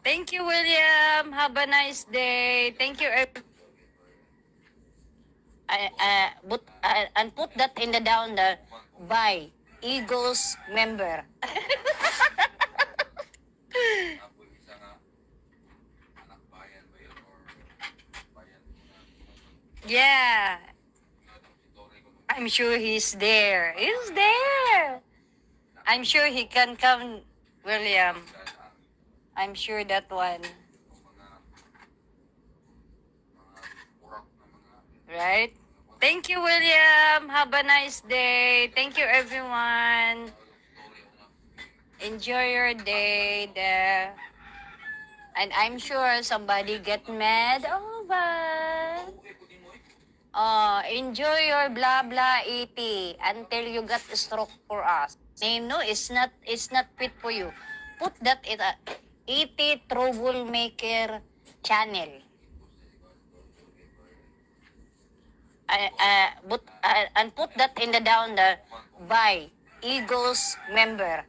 Thank you, William. Have a nice day. Thank you. And put that in the down the by Eagles member. Yeah. I'm sure he's there. He's there. I'm sure he can come, William. I'm sure that one. Right? Thank you, William. Have a nice day. Thank you, everyone. Enjoy your day there. And I'm sure somebody get mad over. Enjoy your blah blah 80 until you got a stroke for us. No, it's not fit for you. Put that in a 80 troublemaker channel. And put that in the down the by Eagles member.